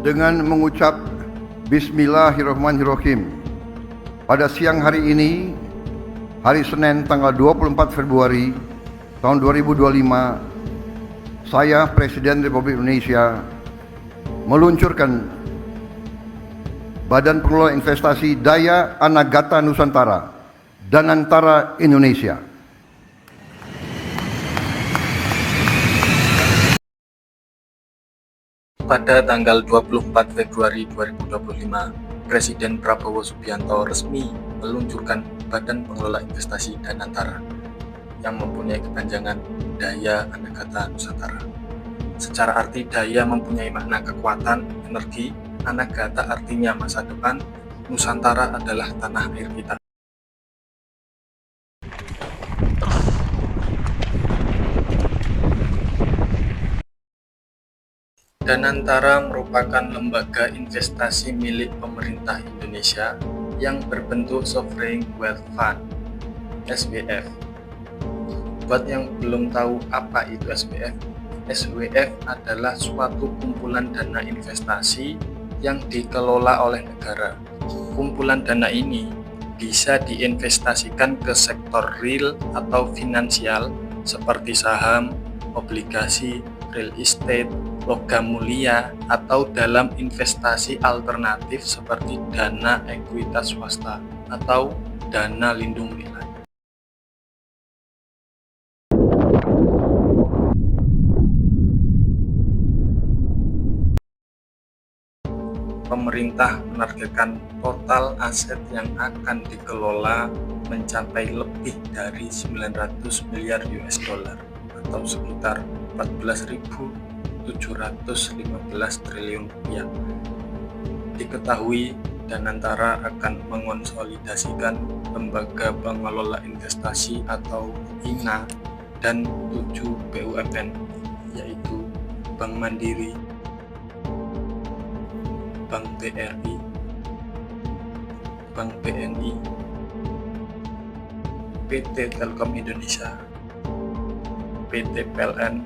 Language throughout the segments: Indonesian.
dengan mengucap Bismillahirrahmanirrahim. Pada siang hari ini, hari Senin tanggal 24 Februari tahun 2025, saya Presiden Republik Indonesia meluncurkan Badan Pengelola Investasi Daya Anagata Nusantara, Danantara Indonesia. Pada tanggal 24 Februari 2025, Presiden Prabowo Subianto resmi meluncurkan Badan Pengelola Investasi Danantara yang mempunyai kepanjangan Daya Anagata Nusantara. Secara arti, daya mempunyai makna kekuatan, energi, Anagata artinya masa depan, Nusantara adalah tanah air kita. Danantara merupakan lembaga investasi milik pemerintah Indonesia yang berbentuk Sovereign Wealth Fund (SWF). Buat yang belum tahu apa itu SWF, SWF adalah suatu kumpulan dana investasi yang dikelola oleh negara. Kumpulan dana ini bisa diinvestasikan ke sektor real atau finansial seperti saham, obligasi, real estate, logam mulia, atau dalam investasi alternatif seperti dana ekuitas swasta atau dana lindung nilai. Pemerintah menargetkan total aset yang akan dikelola mencapai lebih dari 900 miliar US dollar atau sekitar 14.715 triliun rupiah. Diketahui Danantara akan mengonsolidasikan lembaga pengelola investasi atau INA dan 7 BUMN, yaitu Bank Mandiri, Bank BRI, Bank BNI, PT Telkom Indonesia, PT PLN,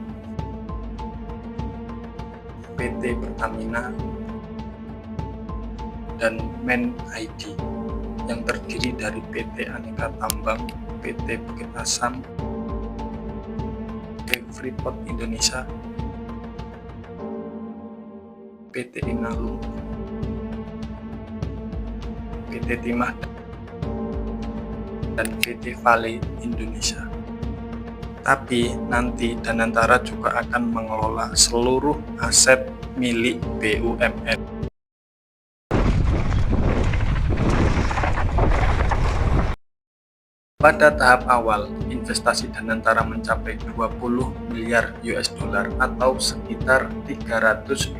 PT Pertamina, dan Men ID yang terdiri dari PT Aneka Tambang, PT Bukit Asam, PT Freeport Indonesia, PT Inalum, PT Timah, dan PT Vale Indonesia. Tapi nanti Danantara juga akan mengelola seluruh aset milik BUMN. Pada tahap awal, investasi Danantara mencapai 20 miliar US dollar atau sekitar 326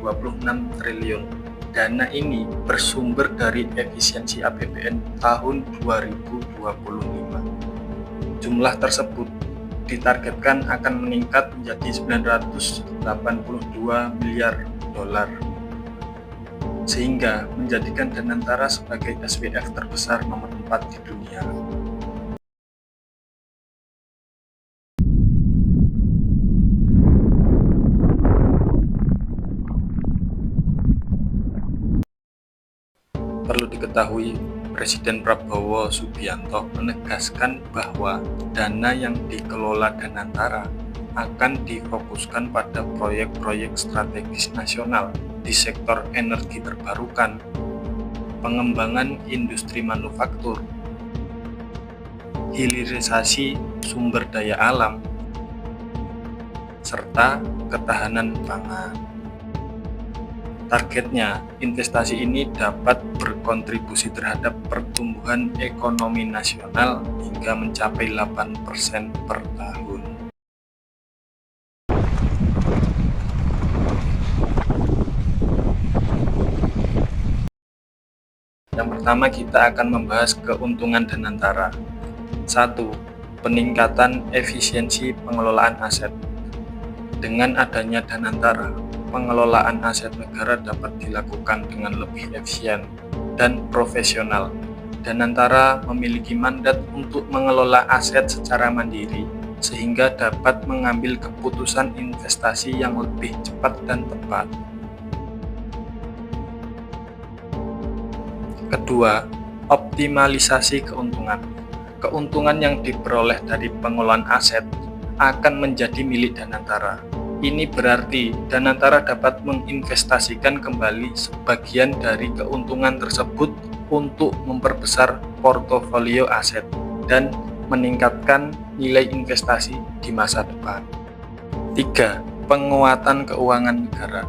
triliun. Dana ini bersumber dari efisiensi APBN tahun 2025. Jumlah tersebut ditargetkan akan meningkat menjadi 982 miliar dolar, sehingga menjadikan Danantara sebagai SWF terbesar nomor 4 di dunia. Perlu diketahui, Presiden Prabowo Subianto menegaskan bahwa dana yang dikelola Danantara akan difokuskan pada proyek-proyek strategis nasional di sektor energi terbarukan, pengembangan industri manufaktur, hilirisasi sumber daya alam, serta ketahanan pangan. Targetnya, investasi ini dapat berkontribusi terhadap pertumbuhan ekonomi nasional hingga mencapai 8% per tahun. Yang pertama, kita akan membahas keuntungan Danantara. 1. Peningkatan efisiensi pengelolaan aset. Dengan adanya Danantara, pengelolaan aset negara dapat dilakukan dengan lebih efisien dan profesional. Danantara memiliki mandat untuk mengelola aset secara mandiri, sehingga dapat mengambil keputusan investasi yang lebih cepat dan tepat. Kedua, optimalisasi keuntungan. Keuntungan yang diperoleh dari pengelolaan aset akan menjadi milik Danantara. Ini berarti Danantara dapat menginvestasikan kembali sebagian dari keuntungan tersebut untuk memperbesar portofolio aset dan meningkatkan nilai investasi di masa depan. 3. Penguatan keuangan negara.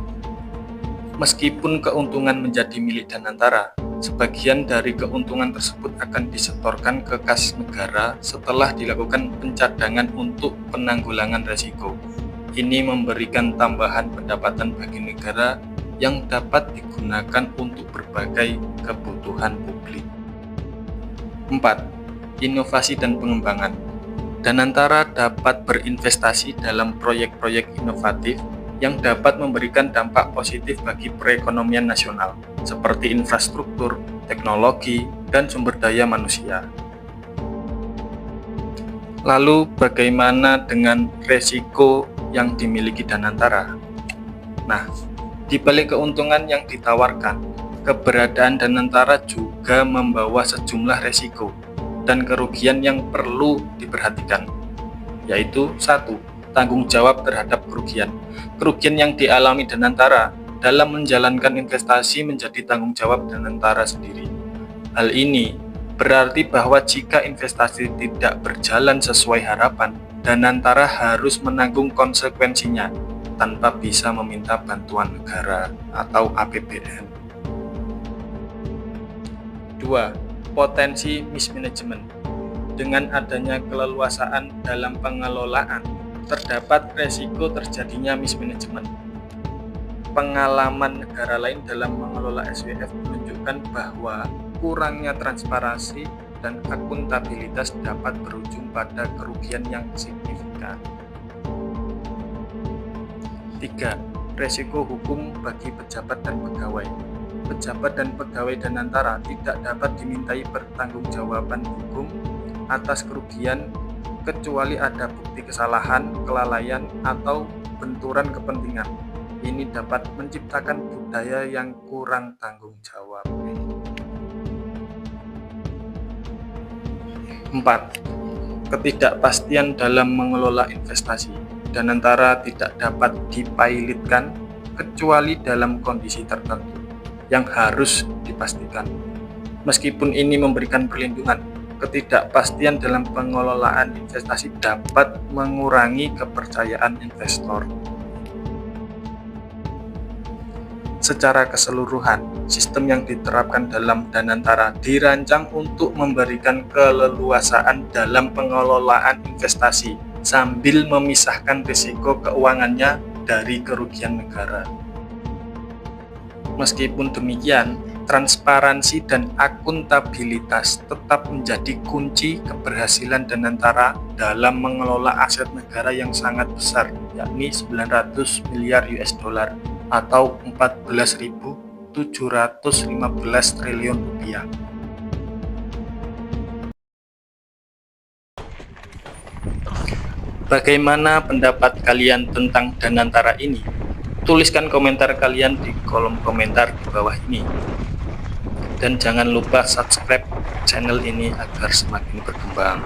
Meskipun keuntungan menjadi milik Danantara, sebagian dari keuntungan tersebut akan disetorkan ke kas negara setelah dilakukan pencadangan untuk penanggulangan risiko. Ini memberikan tambahan pendapatan bagi negara yang dapat digunakan untuk berbagai kebutuhan publik. 4. Inovasi dan pengembangan. Danantara dapat berinvestasi dalam proyek-proyek inovatif yang dapat memberikan dampak positif bagi perekonomian nasional, seperti infrastruktur, teknologi, dan sumber daya manusia. Lalu, bagaimana dengan resiko yang dimiliki Danantara? Nah, di balik keuntungan yang ditawarkan, keberadaan Danantara juga membawa sejumlah resiko dan kerugian yang perlu diperhatikan, yaitu 1. Tanggung jawab terhadap kerugian. Kerugian yang dialami Danantara dalam menjalankan investasi menjadi tanggung jawab Danantara sendiri. Hal ini berarti bahwa jika investasi tidak berjalan sesuai harapan, Danantara harus menanggung konsekuensinya tanpa bisa meminta bantuan negara atau APBN. 2. Potensi mismanagement. Dengan adanya keleluasaan dalam pengelolaan, terdapat resiko terjadinya mismanagement. Pengalaman negara lain dalam mengelola SWF menunjukkan bahwa kurangnya transparansi dan akuntabilitas dapat berujung pada kerugian yang signifikan. 3. Resiko hukum bagi pejabat dan pegawai. Pejabat dan pegawai Danantara tidak dapat dimintai pertanggungjawaban hukum atas kerugian kecuali ada bukti kesalahan, kelalaian, atau benturan kepentingan. Ini dapat menciptakan budaya yang kurang tanggung jawab. 4. Ketidakpastian dalam mengelola investasi. Danantara tidak dapat dipilotkan kecuali dalam kondisi tertentu yang harus dipastikan. Meskipun ini memberikan perlindungan, ketidakpastian dalam pengelolaan investasi dapat mengurangi kepercayaan investor. Secara keseluruhan, sistem yang diterapkan dalam Danantara dirancang untuk memberikan keleluasaan dalam pengelolaan investasi sambil memisahkan risiko keuangannya dari kerugian negara. Meskipun demikian, transparansi dan akuntabilitas tetap menjadi kunci keberhasilan Danantara dalam mengelola aset negara yang sangat besar, yakni 900 miliar US dollar atau 14.715 triliun rupiah. Bagaimana pendapat kalian tentang Danantara ini? Tuliskan komentar kalian di kolom komentar di bawah ini. Dan jangan lupa subscribe channel ini agar semakin berkembang.